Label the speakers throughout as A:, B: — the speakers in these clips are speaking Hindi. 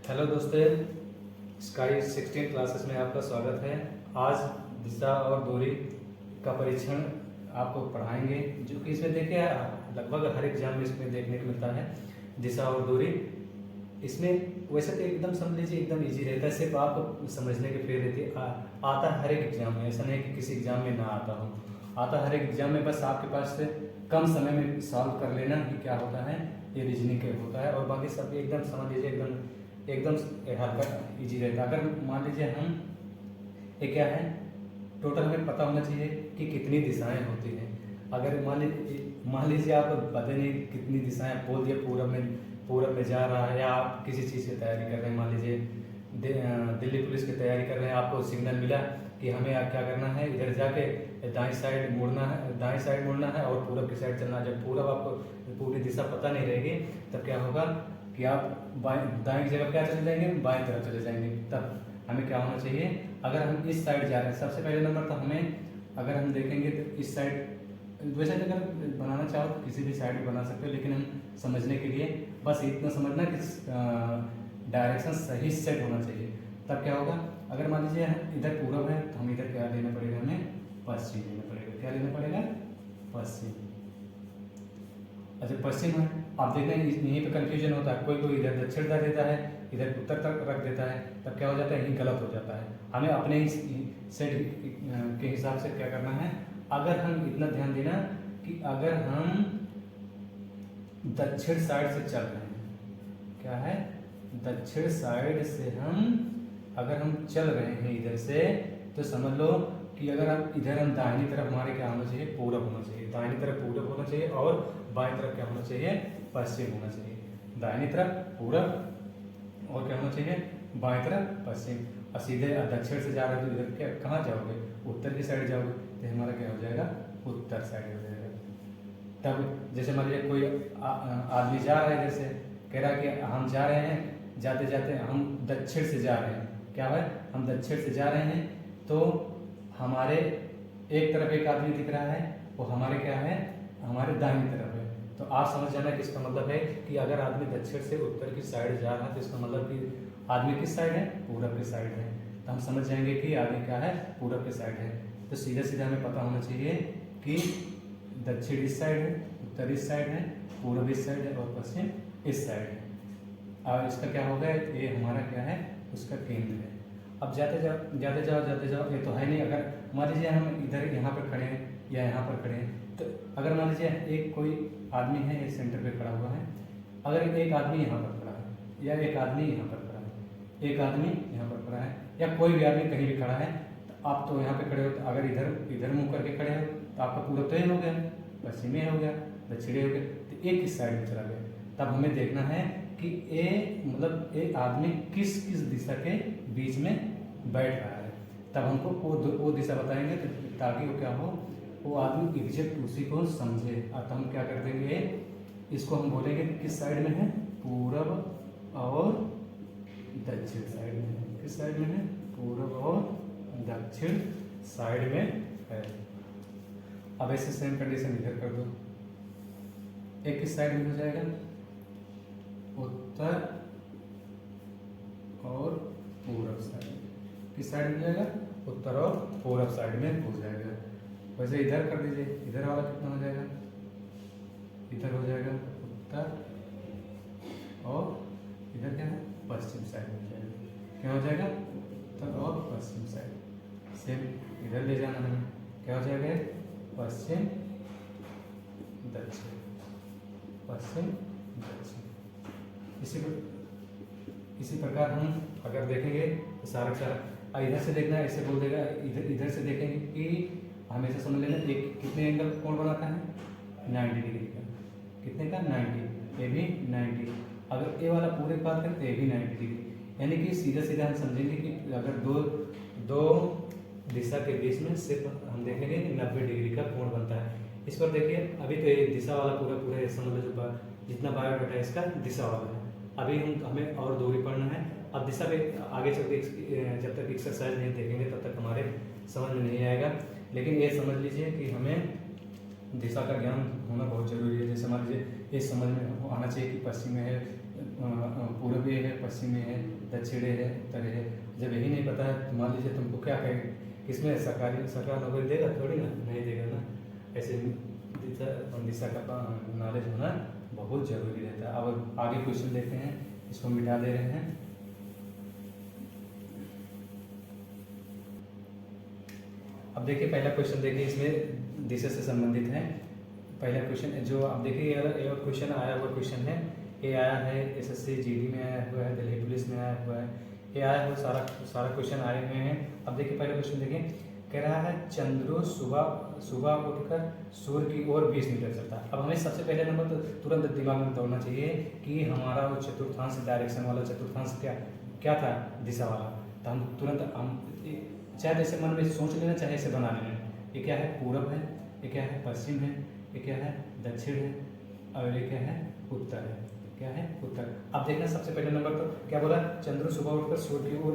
A: हेलो दोस्तों, स्काई 16 क्लासेस में आपका स्वागत है। आज दिशा और दूरी का परीक्षण आपको पढ़ाएंगे, जो कि इसमें देखिए लगभग हर एग्जाम में इसमें देखने को मिलता है। दिशा और दूरी इसमें वैसे तो एकदम समझ लीजिए एकदम इजी रहता है, सिर्फ आप समझने की फेर रहती है। आता है हर एक एग्जाम में, ऐसा नहीं कि किसी एग्जाम में ना आता हो, आता हर एक एग्जाम में। बस आपके पास से कम समय में सॉल्व कर लेना ही क्या होता है, ये रीजनिंग के होता है। और बाकी सब एकदम समझ लीजिए एकदम हल्का इजी रहता है। अगर मान लीजिए हम ये क्या है, टोटल हमें पता होना चाहिए कि कितनी दिशाएं होती हैं। अगर मान लीजिए आप पता नहीं कितनी दिशाएं बोल दिए, पूरब में जा रहा है, या आप किसी चीज़ की तैयारी कर रहे हैं, मान लीजिए दिल्ली पुलिस की तैयारी कर रहे हैं, आपको सिग्नल मिला कि हमें आप क्या करना है, इधर जाके दाएं साइड मुड़ना है और पूरब की साइड चलना है। जब पूरब आपको पूरी दिशा पता नहीं रहेगी, तब क्या होगा कि आप दाएं की जगह क्या चले जाएंगे, बाएं तरफ चले जाएंगे। तब हमें क्या होना चाहिए, अगर हम इस साइड जा रहे हैं, सबसे पहले नंबर तो हमें, अगर हम देखेंगे तो इस साइड, वैसे तो अगर बनाना चाहो तो किसी भी साइड में बना सकते हो, लेकिन हम समझने के लिए बस इतना समझना कि डायरेक्शन सही सेट होना चाहिए। तब क्या होगा, अगर मान लीजिए इधर पूरब है तो हम इधर क्या लेना पड़ेगा, हमें पश्चिम लेना पड़ेगा। क्या लेना पड़ेगा, पश्चिम। अच्छा पश्चिम है, आप देखना यहीं पे कंफ्यूजन होता है, कोई कोई इधर दक्षिण रख देता है, इधर उत्तर तक रख देता है, तब क्या हो जाता है, यहीं गलत हो जाता है। हमें अपने ही सेट के हिसाब से क्या करना है, अगर हम इतना ध्यान देना कि अगर हम दक्षिण साइड से चल रहे हैं, क्या है, दक्षिण साइड से अगर हम चल रहे हैं इधर से, तो समझ लो कि अगर हम दाहिनी तरफ, हमारे क्या होना चाहिए, पूरब होना चाहिए। दाहिनी तरफ पूरब होना चाहिए और बाएं तरफ क्या होना चाहिए, पश्चिम होना चाहिए। दाहिनी तरफ पूरब और क्या होना चाहिए, बाएं तरफ पश्चिम। और सीधे दक्षिण से जा रहे हो तो इधर क्या, कहाँ जाओगे, उत्तर की साइड जाओगे, तो हमारा क्या हो जाएगा, उत्तर साइड हो जाएगा। तब जैसे मान लीजिए कोई आदमी जा रहा है, जैसे कह रहा है कि हम जा रहे हैं, जाते जाते हम दक्षिण से जा रहे हैं, क्या है, हम दक्षिण से जा रहे हैं, तो हमारे एक तरफ एक आदमी दिख रहा है, वो हमारे क्या है, हमारे दाहिनी तरफ है। तो आप समझ जाना कि इसका मतलब है कि अगर आदमी दक्षिण से उत्तर की साइड जा रहा है, तो इसका मतलब कि आदमी किस साइड है, पूरब की साइड है। तो हम समझ जाएंगे कि आदमी क्या है, पूरब की साइड है। तो सीधे सीधे हमें पता होना चाहिए कि दक्षिण इस साइड है, उत्तर इस साइड है, पूर्व इस साइड है और पश्चिम इस साइड है। और इसका क्या होगा, ये हमारा क्या है, उसका केंद्र है। अब जाते जाओ, ये तो है नहीं। अगर मान लीजिए हम इधर यहाँ पर खड़े हैं या यहाँ पर खड़े हैं, तो अगर मान लीजिए एक कोई आदमी है, ये सेंटर पे खड़ा हुआ है, अगर एक आदमी यहाँ पर खड़ा है या एक आदमी यहाँ पर खड़ा है, एक आदमी यहाँ पर खड़ा है, या कोई भी आदमी कहीं भी खड़ा है, तो आप तो यहाँ पे खड़े हो, तो अगर इधर मुँह करके खड़े हो तो आपका पूरब तो ही हो गया, पश्चिमी हो गया, दक्षिणी हो गया, तो एक इस साइड में चला गया। तब हमें देखना है कि एक आदमी किस किस दिशा के बीच में बैठ रहा है। तब हमको वो दिशा बताएंगे, ताकि वो क्या हो, वो आदमी एग्जैक्ट उसी को समझे। अब हम क्या कर देंगे, इसको हम बोलेंगे किस साइड में है, पूरब और दक्षिण साइड में है। किस साइड में है, पूरब और दक्षिण साइड में है। अब ऐसे सेम कंडीशन इधर कर दो, एक किस साइड में हो जाएगा, उत्तर और पूरब साइड। किस साइड में जाएगा, उत्तर और पूरब साइड में हो जाएगा। वैसे इधर कर दीजिए, इधर वाला कितना हो जाएगा, इधर हो जाएगा उत्तर और इधर क्या है, पश्चिम साइड हो जाएगा। क्या हो जाएगा, उत्तर और पश्चिम साइड। सेम इधर ले जाना है, क्या हो जाएगा, पश्चिम दक्षिण, पश्चिम दक्षिण। इसी प्रकार हम अगर देखेंगे तो सारा इधर से देखना है, ऐसे बोल देगा, इधर से देखेंगे कि हमेशा समझ लेना एक कितने एंगल कोण बनाता है, 90 डिग्री का। कितने का, 90। ये भी 90। अगर ए वाला पूरे बात करें तो ये भी 90 डिग्री। यानी कि सीधा सीधा हम समझेंगे कि अगर दो दिशा के बीच में सिर्फ हम देखेंगे 90 डिग्री का कोण बनता है। इस पर देखिए, अभी तो ये दिशा वाला पूरे समझ लो, जितना बायोडाटा है इसका दिशा वाला है। अभी हमें और दूरी पढ़ना है। अब दिशा पे आगे चल के जब तक एक्सरसाइज नहीं देखेंगे तब तक हमारे समझ में नहीं आएगा। लेकिन ये समझ लीजिए कि हमें दिशा का ज्ञान होना बहुत जरूरी है। जैसे मान लीजिए ये समझ में आना चाहिए कि पश्चिम में है पूर्व है, पश्चिम है, दक्षिण है, उत्तर है। जब यही नहीं पता है तो मान लीजिए तुमको क्या कहें, किसमें सरकारी नौकरी देगा? थोड़ी ना, नहीं देगा ना। ऐसे दिशा का नॉलेज होना बहुत जरूरी रहता है। अब आगे क्वेश्चन देखते हैं, इसको मिटा दे रहे हैं। अब देखिए पहला क्वेश्चन देखिए, इसमें दिशा से संबंधित है। पहला क्वेश्चन जो आप देखिए, ये क्वेश्चन आया हुआ क्वेश्चन है, ये आया है SSC GD में आया हुआ है, दिल्ली पुलिस में आया हुआ है, ये आया हुआ सारा क्वेश्चन आए हुए हैं। अब देखिए पहला क्वेश्चन देखिए, कह रहा है चंद्रू सुबह उठकर सूर्य की ओर 20 मीटर चलता है। अब हमें सबसे पहले नंबर तो तुरंत दिमाग में दौड़ना चाहिए कि हमारा वो चतुर्थांश डायरेक्शन वाला चतुर्थांश क्या था, दिशा वाला। तो हम तुरंत चाहे जैसे मन में सोच लेना, चाहे इसे बना लेना। ये क्या है? पूरब है, ये क्या है? पश्चिम है, ये क्या है? दक्षिण है, और ये क्या है? उत्तर है। क्या है? उत्तर। अब देखना सबसे पहले नंबर तो क्या बोला, चंद्रू सुबह उठकर सूर्य की ओर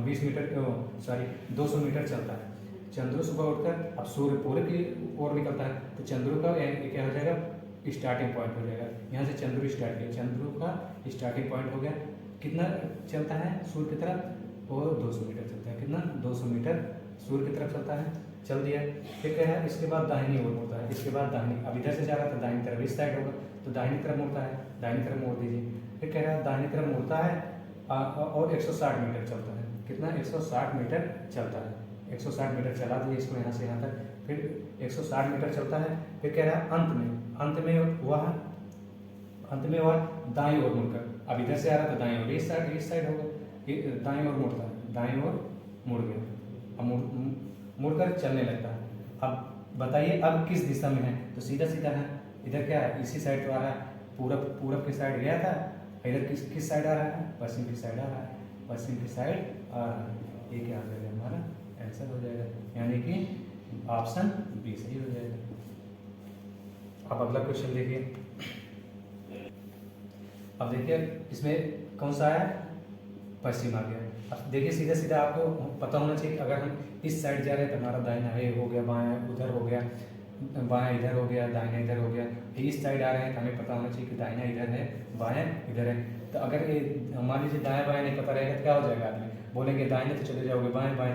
A: 200 मीटर चलता है। चंद्रू सुबह उठकर, अब सूर्य पूरब की ओर निकलता है, तो चंद्रू का क्या हो जाएगा? स्टार्टिंग पॉइंट हो जाएगा। यहाँ से चंद्रू स्टार्ट किया, चंद्रू का स्टार्टिंग पॉइंट हो गया। कितना चलता है सूर्य की तरफ? वो 200 मीटर चलता है। कितना? 200 मीटर सूर्य की तरफ चलता है। चल दिया। फिर क्या है? इसके बाद दाहिनी ओर मुड़ता है। इसके बाद दाहिनी, अब इधर से जा रहा था दाहिनी तरफ, इस साइड होगा तो दाहिनी तरफ मुड़ता है, दाहिनी तरफ मोड़ दीजिए। फिर कह रहा है दाहिनी तरफ मुड़ता है और 160 मीटर चलता है। कितना? 160 मीटर चलता है। 160 मीटर चला दिए इसको यहाँ से यहाँ तक। फिर 160 मीटर चलता है। फिर कह रहा है अंत में हुआ दाईं ओर मुड़कर, अब इधर से आ रहा था दाईं ओर, इस साइड होगा, दाईं ओर मुड़ता है, दाईं ओर मुड़ गया। अब मुड़कर चलने लगता है। अब बताइए अब किस दिशा में है? तो सीधा है, इधर क्या है? इसी साइड तो आ रहा है, पूरब की साइड गया था। इधर किस साइड आ रहा है? पश्चिम की साइड आ रहा है, पश्चिम की साइड आ रहा है। ये क्या हो जाएगा? हमारा आंसर हो जाएगा, यानी कि ऑप्शन बी सही हो जाएगा। अब अगला क्वेश्चन देखिए। अब देखिए इसमें कौन सा है? पश्चिम आ गया। अब देखिए सीधा आपको पता होना चाहिए, अगर हम इस साइड जा रहे हैं तो हमारा दाहिना ये हो गया, बायां उधर हो गया, बायां इधर हो गया, दाहिना इधर हो गया। इस साइड आ रहे हैं तो हमें पता होना चाहिए कि दाहिना इधर है, बायां इधर है। तो अगर ये मान लीजिए दायां बायां नहीं पता रहेगा तो क्या हो जाएगा? आदमी बोलेंगे दाहिने तो चले जाओगे, बाएं बाएं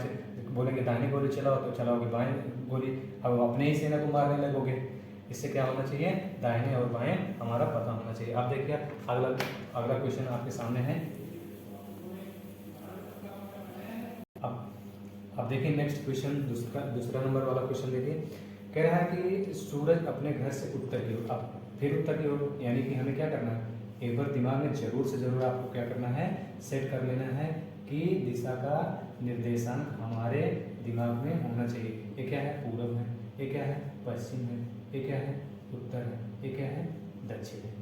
A: बोलेंगे दाहिने गोली चलाओ तो चलाओगे बाएं गोली, अब अपने ही सेना को मारने लगोगे। इससे क्या होना चाहिए? दाहिने और बाएं हमारा पता होना चाहिए। अब देखिए अगला क्वेश्चन आपके सामने है। अब देखिए नेक्स्ट क्वेश्चन, दूसरा नंबर वाला क्वेश्चन देखिए। कह रहा है कि सूरज अपने घर से उत्तर की ओर, अब फिर उत्तर की ओर, यानी कि हमें क्या करना है? एक बार दिमाग में जरूर से जरूर आपको क्या करना है? सेट कर लेना है कि दिशा का निर्देशांक हमारे दिमाग में होना चाहिए। ये क्या है? पूरब है, ये क्या है? पश्चिम है, ये क्या है? उत्तर है, ये क्या है? दक्षिण है।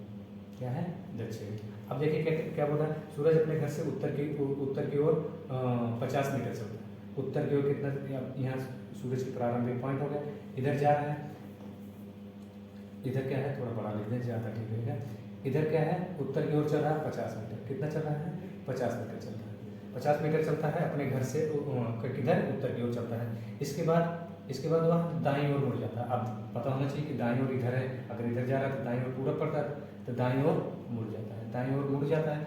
A: क्या है? दक्षिण। अब देखिए क्या बोला? सूरज अपने घर से उत्तर की ओर 50 मीटर चलता है। उत्तर की ओर कितना? यहाँ सूरज की प्रारंभिक पॉइंट हो गया, इधर जा रहा है। इधर क्या है? थोड़ा बड़ा लिख दें, ज़्यादा ठीक रहेगा। इधर क्या है? उत्तर की ओर चल रहा है 50 मीटर। कितना चल रहा है? 50 मीटर चल रहा है। 50 मीटर चलता है अपने घर से, किधर? उत्तर की ओर चलता है। इसके बाद वह दाईं ओर मुड़ जाता है। अब पता होना चाहिए कि दाईं ओर इधर है, अगर इधर जा रहा है तो दाईं ओर पूरब पड़ता है, तो दाईं ओर मुड़ जाता है, दाईं ओर मुड़ जाता है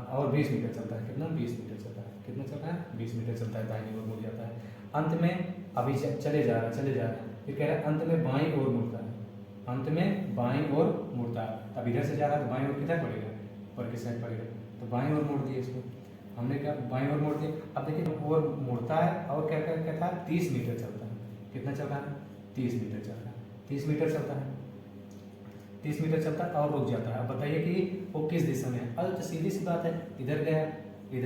A: और 20 मीटर चलता है। कितना? 20 मीटर चलता है। कितना चल रहा है? 20 मीटर चलता है, दाईं ओर मुड़ जाता है। अंत में अभी चले जा रहा है, फिर कह रहा है अंत में बाईं ओर मुड़ता है, अंत में बाईं ओर मुड़ता है। अब इधर से जा रहा है तो बाईं ओर किधर पड़ेगा? ऊपर की साइड पड़ेगा, तो बाईं ओर मोड़ दिए इसको हमने, क्या बाईं ओर मोड़ दिए। अब देखिए ओर मुड़ता है और क्या कहता है? 30 मीटर चलता है। कितना चल रहा है? 30 मीटर चल रहा है। 30 मीटर चलता है, 30 मीटर चलता है और रुक जाता है। अब बताइए कि वो किस दिशा में है? अरे तो सीधी सी बात है, इधर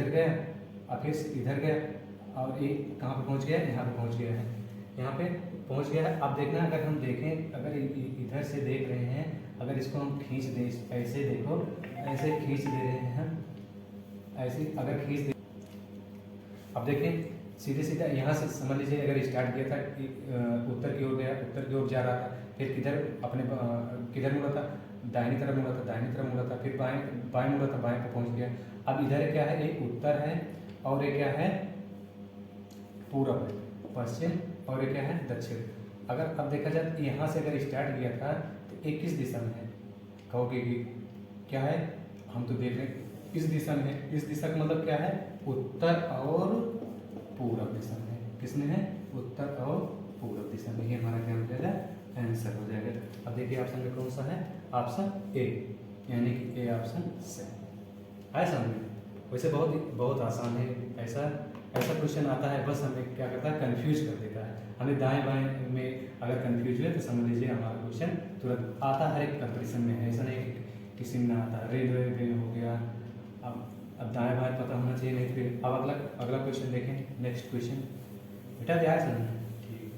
A: गया और फिर इधर गया और ये कहाँ पे पहुँच गया? यहाँ पे पहुँच गया है, यहाँ पे पहुँच गया है। अब देखना, अगर हम देखें, अगर इधर से देख रहे हैं, अगर इसको हम खींच दें, ऐसे देखो, ऐसे खींच दे रहे हैं, ऐसे अगर खींच दे, अब देखें सीधे यहाँ से समझ लीजिए, अगर स्टार्ट किया था उत्तर की ओर गया, उत्तर की ओर जा रहा था, फिर किधर मुड़ा था? दाहिनी तरफ मुड़ा था, दाहिनी तरफ मुड़ा था, फिर बाएं मुड़ा था, बाएं पे पहुंच गया। अब इधर क्या है? एक उत्तर है और एक क्या है? पूरब है, पश्चिम, और एक क्या है? दक्षिण। अगर अब देखा जाए यहाँ से अगर स्टार्ट किया था तो एक किस दिशा में है? कहोगे कि क्या है? हम तो देख रहे हैं इस दिशा में है, इस दिशा का मतलब क्या है, उत्तर और पूर्व दिशा में। किसमें है, उत्तर और पूर्व दिशा में। ये हमारा क्या हो जाएगा, आंसर हो जाएगा। अब देखिए ऑप्शन में कौन सा है, ऑप्शन ए, यानी कि ए ऑप्शन से है समझ में। वैसे बहुत आसान है। ऐसा क्वेश्चन आता है, बस हमें क्या करता है, कंफ्यूज कर देता है हमें। दाएं बाएं में अगर कंफ्यूज हुए तो समझ लीजिए हमारा क्वेश्चन तुरंत आता है। हर एक कंपटीशन में है, ऐसा नहीं कि किसी में ना आता। रेलवे में हो गया, अब दाएं बाएं पता होना चाहिए, नहीं फिर। अब अगला क्वेश्चन देखें, नेक्स्ट क्वेश्चन बेटा ध्यान समझना। ठीक,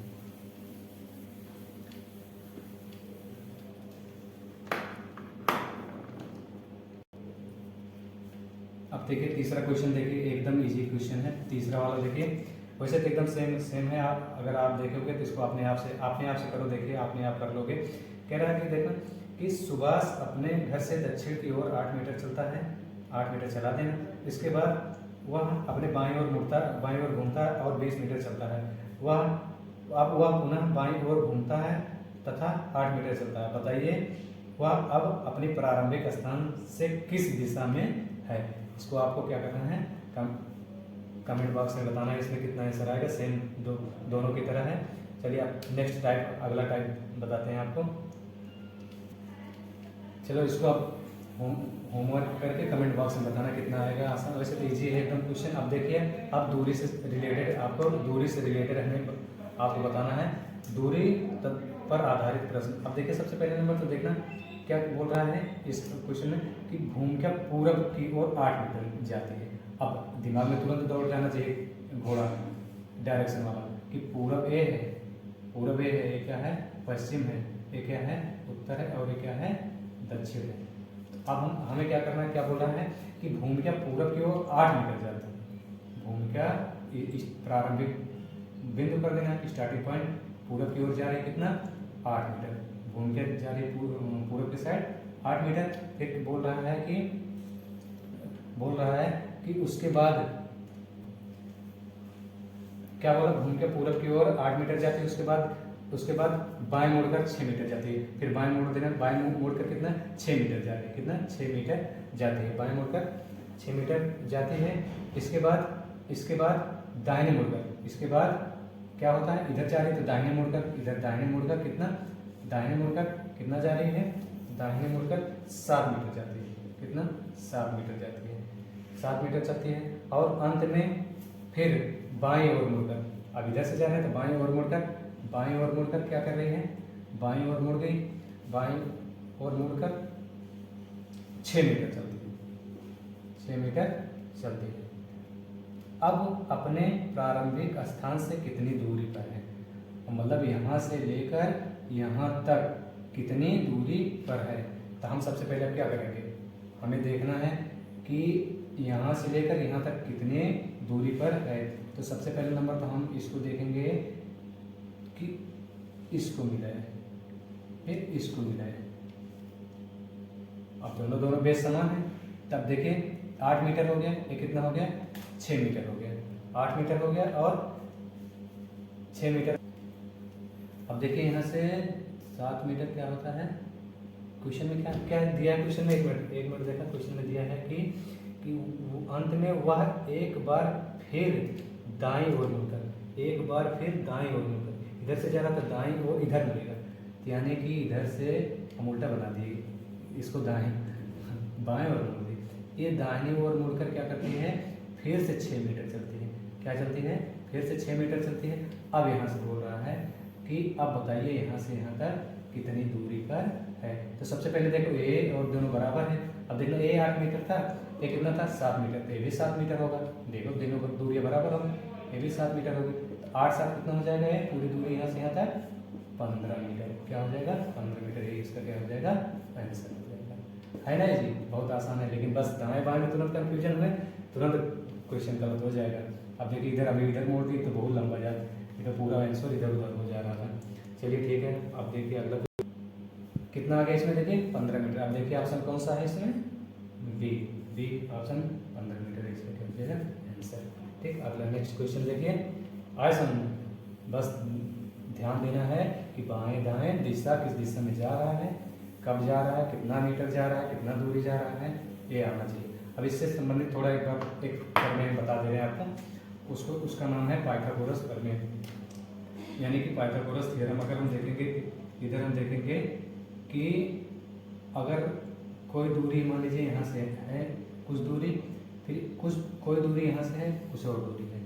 A: अब देखिए तीसरा क्वेश्चन, देखिए एकदम इजी क्वेश्चन है तीसरा वाला। देखिए वैसे तो एकदम सेम है। आप अगर आप देखोगे तो इसको अपने आप से करो। देखिए अपने आप कर लोगे। कह रहा है कि देखो कि सुभाष अपने घर से दक्षिण की ओर 8 मीटर चलता है, 8 मीटर चला देना। इसके बाद वह अपने बाईं ओर घूमता है और 20 मीटर चलता है। वह पुनः बाईं ओर घूमता है तथा 8 मीटर चलता है। बताइए वह अब अपनी प्रारंभिक स्थान से किस दिशा में है। इसको आपको क्या करना है, कमेंट बॉक्स में बताना है इसमें कितना आंसर आएगा। सेम दोनों की तरह है। चलिए आप नेक्स्ट टाइप, अगला टाइप बताते हैं आपको। चलो इसको आप होमवर्क करके कमेंट बॉक्स में बताना कितना आएगा। आसान, वैसे तो इजी है एकदम क्वेश्चन। अब देखिए अब दूरी से रिलेटेड हमें आपको बताना है, दूरी पर आधारित प्रश्न। अब देखिए सबसे पहले नंबर तो देखना क्या बोल रहा है इस क्वेश्चन में कि भूमिका पूरब की ओर 8 मीटर जाती है। अब दिमाग में तुरंत दौड़ जाना चाहिए घोड़ा डायरेक्शन वाला कि पूरब ए है, ये क्या है, पश्चिम है, ये क्या है, उत्तर है, और ये क्या है, दक्षिण है। अब हमें क्या करना है, क्या बोल रहा है कि भूमिका पूरब की ओर 8 मीटर जाती है। भूमिका प्रारंभिक बिंदु कर देना, स्टार्टिंग पॉइंट पूरब की ओर जा रही है कितना, 8 मीटर। भूमिका जा रही है पूरब के साइड 8 मीटर। फिर बोल रहा है कि उसके बाद क्या बोला, भूमिका पूरब की ओर 8 मीटर जाती है। उसके बाद बाएं मोड़कर 6 मीटर जाती है। फिर बाएं मोड़ देना, बाएं मोड़कर कितना, 6 मीटर जाती है, कितना, 6 मीटर जाती है। बाएं मोड़कर 6 मीटर जाती है। इसके बाद दाहिने मुड़कर, इसके बाद क्या होता है, इधर जा रही है तो दाहिने मुड़कर कितना, दाहिने मुड़कर कितना जा रही है, दाहिने मुड़कर 7 मीटर जाती है, कितना, 7 मीटर जाती है, 7 मीटर चलती है। और अंत में फिर बाईं ओर मुड़कर, अब इधर से जा रहे हैं तो बाईं ओर मुड़कर क्या कर रही है, बाईं ओर मुड़ गई, बाईं ओर मुड़कर 6 मीटर चलती है, 6 मीटर चलती है। अब अपने प्रारंभिक स्थान से कितनी दूरी पर है, मतलब यहाँ से लेकर यहाँ तक कितनी दूरी पर है। तो हम सबसे पहले क्या करेंगे, हमें देखना है कि यहाँ से लेकर यहाँ तक कितने दूरी पर है। तो सबसे पहले नंबर तो हम इसको देखेंगे कि इसको मिलाए, फिर इसको मिलाए। अब दोनों बेस समान है। तब देखिए 8 मीटर हो गया, ये कितना हो गया, 6 मीटर हो गया, 8 मीटर हो गया और 6 मीटर। अब देखिए यहाँ से 7 मीटर क्या होता है, क्वेश्चन में क्या दिया है, क्वेश्चन में एक मिनट देखा, क्वेश्चन में दिया है कि अंत में वह एक बार फिर दाईं ओर मुड़कर, इधर से जा रहा था दाईं ओर, इधर मुड़ेगा, यानी कि इधर से हम उल्टा बना दिए इसको, बाएं ओर मुड़ दी। ये दाहिनी ओर मुड़कर क्या करती है, फिर से 6 मीटर चलती है। क्या चलती है, फिर से 6 मीटर चलती है। अब यहाँ से बोल रहा है कि अब बताइए यहाँ से यहाँ तक कितनी दूरी पर है। तो सबसे पहले देखो ए और दोनों बराबर है। अब देखो ए 8 मीटर था, ये कितना था, 7 मीटर, तो ये भी 7 मीटर होगा। देखो दोनों पर दूरियाँ बराबर होगी, ये भी 7 मीटर होगी। तो 8 7 कितना हो जाएगा, ये पूरी दूरी यहाँ से यहाँ तक 15 मीटर। क्या हो जाएगा, 15 मीटर। ये इसका क्या हो जाएगा, आंसर हो जाएगा। है ना जी, बहुत आसान है। लेकिन बस दाएं बाएं में तुरंत कन्फ्यूजन में तुरंत क्वेश्चन गलत हो जाएगा। अब देखिए इधर मोड़ दी तो बहुत लंबा जाए, इधर पूरा आंसर इधर उधर हो जा रहा था। चलिए ठीक है, अब देखिए अगला कितना आ गया इसमें, देखिए 15 मीटर। अब देखिए ऑप्शन कौन सा है इसमें, बी ऑप्शन 15 मीटर इसमें क्या हो जाएगा, आंसर। ठीक, अगला नेक्स्ट क्वेश्चन देखिए। आए समझ, बस ध्यान देना है कि बाएं दाएं दिशा किस दिशा में जा रहा है, कब जा रहा है, कितना मीटर जा रहा है, कितना दूरी जा रहा है, ए आना चाहिए। अब इससे संबंधित थोड़ा एक प्रमेय बता दे रहे हैं आपको, उसका नाम है पाइथागोरस प्रमेय, यानी कि पाइथागोरस थ्योरम। अगर हम देखेंगे इधर हम देखेंगे कि अगर कोई दूरी मान लीजिए यहाँ से है कुछ दूरी, फिर कोई दूरी यहाँ से है, कुछ और दूरी है।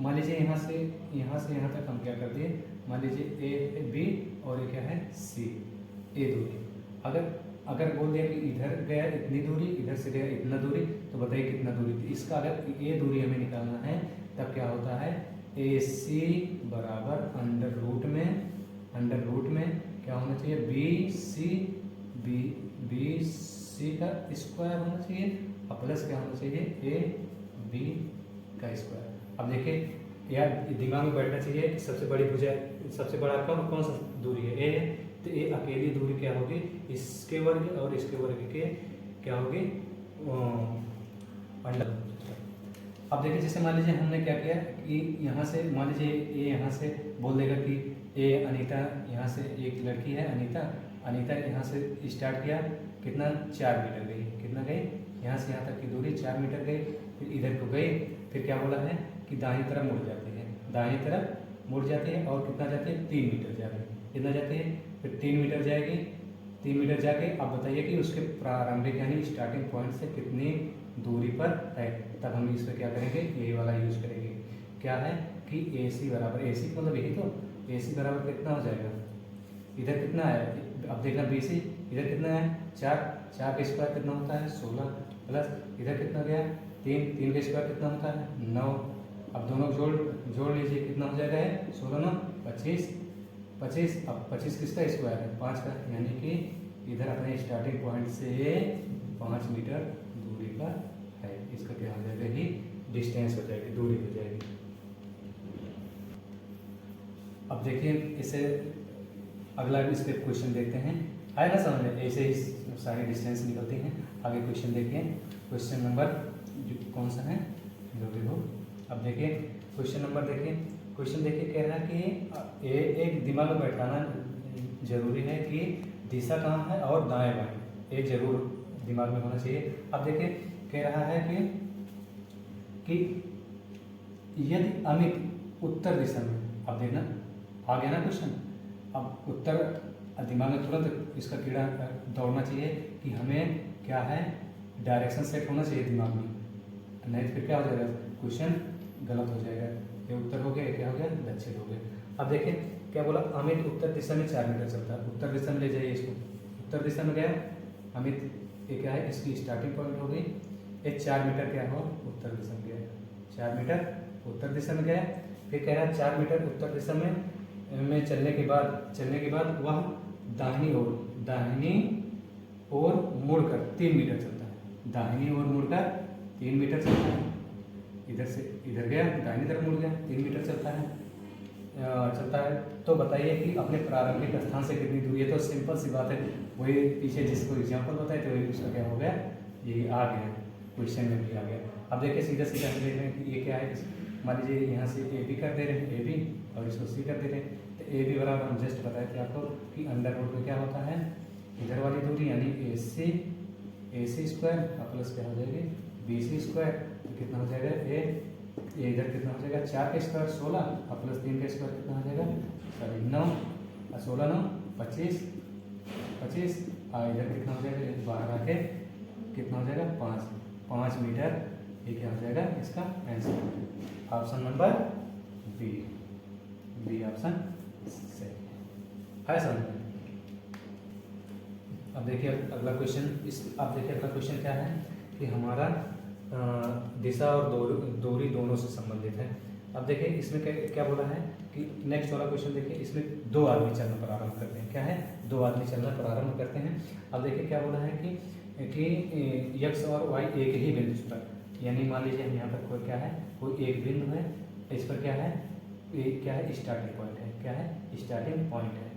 A: मान लीजिए यहाँ से यहाँ तक हम क्या कर दिए, मान लीजिए ए बी और ये क्या है सी, ए दूरी। अगर बोल दिया कि इधर गया इतनी दूरी, इधर से गया इतना दूरी, तो बताइए कितना दूरी थी इसका। अगर ए दूरी हमें निकालना है तब क्या होता है, ए सी बराबर अंडर रूट में क्या होना चाहिए, बी सी का स्क्वायर होना चाहिए और प्लस क्या होना चाहिए, ए बी का स्क्वायर। अब देखिए यार दिमाग में बैठना चाहिए, सबसे बड़ा कौन सा दूरी है, ए है, तो ये अकेली दूरी क्या होगी, इसके वर्ग और इसके वर्ग के क्या होगी अंडर। अब देखिए जैसे मान लीजिए हमने क्या किया कि यहाँ से मान लीजिए ये यहाँ से बोल देगा कि ए अनीता, यहाँ से एक लड़की है अनीता यहाँ से स्टार्ट किया, कितना 4 मीटर गई, कितना गई यहाँ से यहाँ तक की दूरी 4 मीटर गई, फिर इधर को गई, फिर क्या बोला है कि दाहिनी तरफ मुड़ जाती है और कितना जाती है 3 मीटर जाएगी, कितना जाती है, फिर 3 मीटर जाएगी, 3 मीटर जाके अब बताइए कि उसके प्रारंभिक यानी स्टार्टिंग पॉइंट से कितनी दूरी पर है। तब हम इसमें क्या करेंगे, ए वाला यूज करेंगे, क्या है कि ए सी बराबर, ए सी मतलब यही तो, ए सी बराबर कितना हो जाएगा, इधर कितना है, अब देखना बी सी इधर कितना है 4 का स्क्वायर कितना होता है 16, प्लस इधर कितना गया 3 का स्क्वायर कितना होता है 9। अब दोनों जोड़ लीजिए, कितना हो जाएगा है 16 9 25, अब 25 किसका स्क्वायर है 5 का, यानी कि इधर अपने स्टार्टिंग पॉइंट से 5 मीटर दूरी पर है। इसका क्या हो जाएगा, ही डिस्टेंस हो जाएगी, दूरी हो जाएगी। अब देखिए इसे अगला भी इस पर क्वेश्चन देखते हैं, आए ना समझ में, ऐसे ही सारी डिस्टेंस निकलती हैं। आगे क्वेश्चन देखिए, क्वेश्चन नंबर कौन सा है जो भी हो। अब देखिए क्वेश्चन नंबर देखिए कह रहा है कि एक दिमाग में बैठाना जरूरी है कि दिशा कहाँ है और दाएं बाएं, ये जरूर दिमाग में होना चाहिए। अब देखिए कह रहा है कि यदि अमित उत्तर दिशा में, अब देखना आ गया ना क्वेश्चन, अब उत्तर दिमाग में तुरंत इसका कीड़ा दौड़ना चाहिए कि हमें क्या है डायरेक्शन सेट होना चाहिए दिमाग में, नहीं तो फिर क्या हो जाएगा क्वेश्चन गलत हो जाएगा। ये उत्तर हो गया, क्या हो गया दक्षिण हो गया। अब देखिए क्या बोला, अमित उत्तर दिशा में 4 मीटर चलता है, उत्तर दिशा में ले जाइए इसको, उत्तर दिशा में गया अमित, ये क्या है इसकी स्टार्टिंग पॉइंट हो गई, ये 4 मीटर क्या हुआ उत्तर दिशा में गया, 4 मीटर उत्तर दिशा में गया। फिर कह रहा है 4 मीटर उत्तर दिशा में चलने के बाद वह दाहिनी ओर मुड़कर 3 मीटर चलता है, दाहिनी ओर मुड़कर 3 मीटर चलता है, इधर से इधर गया दाहिनी तरफ मुड़ गया 3 मीटर चलता है। तो बताइए कि अपने प्रारंभिक स्थान से कितनी दूरी है। तो सिंपल सी बात है, वही पीछे जिसको एग्जाम्पल बताए थे वही उसका क्या हो गया, ये आ गया, क्वेश्चन में भी आ गया। अब देखिए सीधा हम देख रहे हैं कि ये क्या है, मान लीजिए यहाँ से ए बी कर दे रहे हैं, ए बी और इसको सी कर दे रहे हैं, तो ए बी बराबर हम जस्ट बताए थे आपको कि अंडर रूट में क्या होता है, इधर वाली दूरी यानी ए सी स्क्वायर प्लस क्या हो जाएगी बी सी स्क्वायर, तो कितना हो जाएगा ये इधर कितना हो जाएगा 4 का स्क्वायर 16 और प्लस 3 का स्क्वायर कितना हो जाएगा 9 और 16 9 25 और इधर कितना हो जाएगा बाहर आके कितना हो जाएगा 5 मीटर, ये क्या हो जाएगा इसका answer, option number B option सही है समझ में। अब देखिए अगला क्वेश्चन क्या है कि हमारा दिशा और दूरी दोनों से संबंधित है। अब देखिए इसमें क्या बोला है कि नेक्स्ट वाला क्वेश्चन देखिए, इसमें 2 आदमी चलना प्रारंभ करते हैं, क्या है 2 आदमी चलना प्रारंभ करते हैं। अब देखिए क्या बोला है कि x और y एक ही बिंदु पर, यानी मान लीजिए हम यहाँ पर कोई एक बिंदु है, इस पर क्या है स्टार्टिंग पॉइंट है, क्या है स्टार्टिंग पॉइंट है।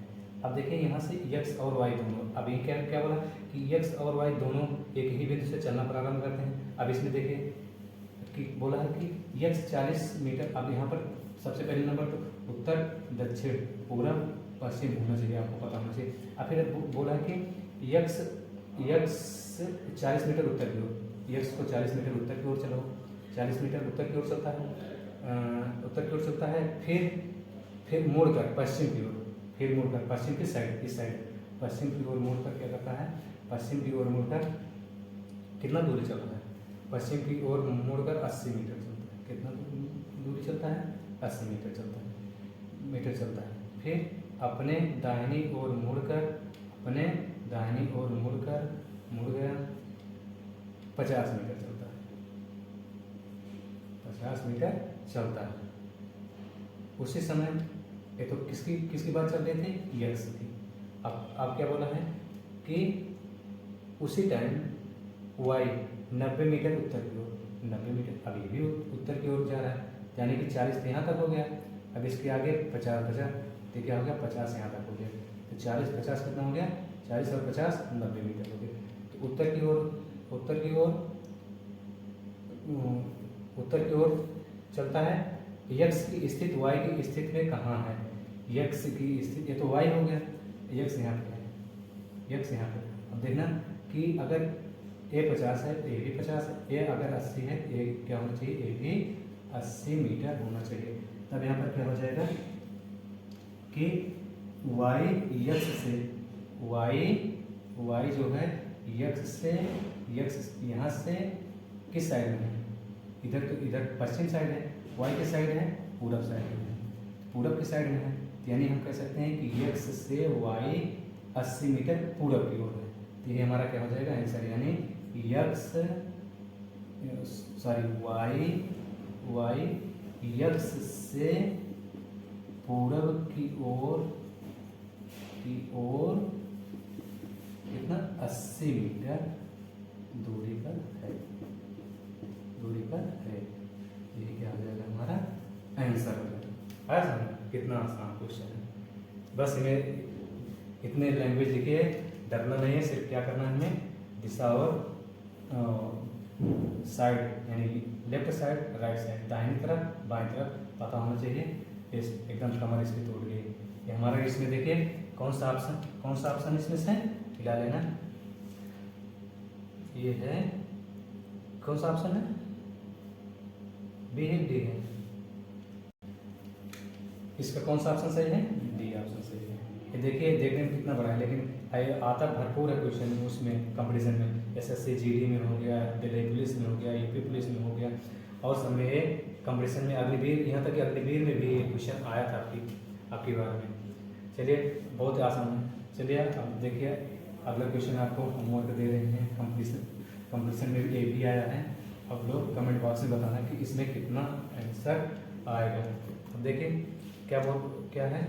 A: अब देखिए यहाँ से x और y दोनों, अब ये क्या बोला कि x और y दोनों एक ही बिंदु से चलना प्रारंभ करते हैं। अब इसमें देखिए कि बोला है कि x 40 मीटर, अब यहाँ पर सबसे पहले नंबर तो उत्तर दक्षिण पूर्व पश्चिम होना चाहिए, आपको पता होना चाहिए। अब फिर बोला है कि x 40 मीटर उत्तर की ओर, यक्स को 40 मीटर उत्तर की ओर चलो, 40 मीटर उत्तर की ओर चलता है, उत्तर की ओर चलता है। फिर मोड़कर पश्चिम की ओर, फिर मुड़कर पश्चिम की साइड, इस साइड पश्चिम की ओर मुड़कर क्या करता है, पश्चिम की ओर मुड़कर कितना दूरी चलता है, पश्चिम की ओर मुड़कर 80 मीटर चलता है। कितना दूरी चलता है, 80 मीटर चलता है। फिर अपने दाहिनी ओर मुड़कर, अपने दाहिनी ओर मुड़ गया 50 मीटर चलता है, 50 मीटर चलता है। उसी समय ये तो किसकी बात चल रही थी, यक्स की। अब क्या बोला है कि उसी टाइम वाई 90 मीटर उत्तर की ओर, 90 मीटर, अब ये भी उत्तर की ओर जा रहा है, यानी कि 40 तो यहाँ तक हो गया। अब इसके आगे 50 तो क्या हो गया, 50 यहाँ तक हो गया। तो 40 50 कितना हो गया, 40 और 50 90 मीटर हो गया। तो उत्तर की ओर चलता है। यक्स की स्थिति वाई की स्थिति में कहाँ है, यक्स की स्थिति, ये तो वाई हो गया, यक्स यहाँ पे है, यक्स यहाँ पे। अब देखना कि अगर ए 50 है, ए भी 50 है, ए अगर 80 है, ए क्या होना चाहिए, ए भी 80 मीटर होना चाहिए। तब यहाँ पर क्या हो जाएगा कि वाई यक्स से, वाई जो है यक्स यहाँ से किस साइड में है, इधर पश्चिम साइड है, वाई की साइड है पूरब साइड में है, पूरब की साइड में है। यानी हम कह सकते हैं कि यक्स से वाई 80 मीटर पूरब की ओर है। तो ये हमारा क्या हो जाएगा आंसर, यानी वाई यक्स से पूरब की ओर कितना 80 मीटर दूरी पर है, ये क्या हो जाएगा हमारा आंसर हो जाएगा। आया समझ, कितना आसान क्वेश्चन है। बस इन्हें इतने लैंग्वेज लिखिए, डरना नहीं है, सिर्फ क्या करना है हमें, दिशा और साइड, यानी लेफ्ट साइड राइट साइड, दाहिनी तरफ बाएं तरफ पता होना चाहिए। इस एकदम कमर इसकी टूट गई। ये हमारा इसमें देखिए कौन सा ऑप्शन इसमें से हिला लेना, ये है कौन सा ऑप्शन है, बी है, डी है। इसका कौन सा ऑप्शन सही है, डी ऑप्शन सही है। ये देखिए देखने में कितना बड़ा है, लेकिन आता भरपूर है क्वेश्चन उसमें, कंपटीशन में, एसएससी जीडी में हो गया, दिल्ली पुलिस में हो गया, यूपी पुलिस में हो गया, और सब में कंपटीशन में, अग्निवीर, यहाँ तक कि अग्निवीर में भी क्वेश्चन आया था आपकी बार में। चलिए बहुत आसान है। चलिए अब देखिए अगला क्वेश्चन आपको होमवर्क दे रहे हैं, कंपटीशन में भी ये भी आया है। अब लोग कमेंट बॉक्स में बताना कि इसमें कितना आंसर आएगा। अब देखिए क्या है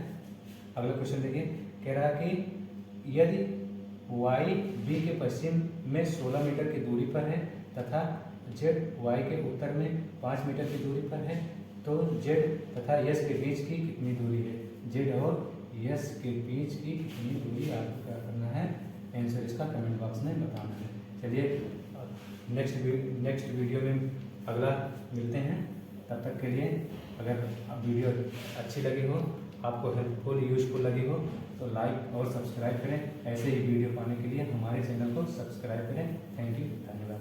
A: अगला क्वेश्चन, देखिए कह रहा है कि यदि वाई बी के पश्चिम में 16 मीटर की दूरी पर है तथा जेड वाई के उत्तर में 5 मीटर की दूरी पर है, तो जेड तथा यस के बीच की कितनी दूरी है, जेड और यस के बीच की कितनी दूरी आपको क्या करना है, आंसर इसका कमेंट बॉक्स में बताना है। चलिए नेक्स्ट वीडियो में अगला मिलते हैं। तब तक के लिए अगर वीडियो अच्छी लगी हो, आपको हेल्पफुल यूजफुल लगी हो, तो लाइक और सब्सक्राइब करें। ऐसे ही वीडियो पाने के लिए हमारे चैनल को सब्सक्राइब करें। थैंक यू, धन्यवाद।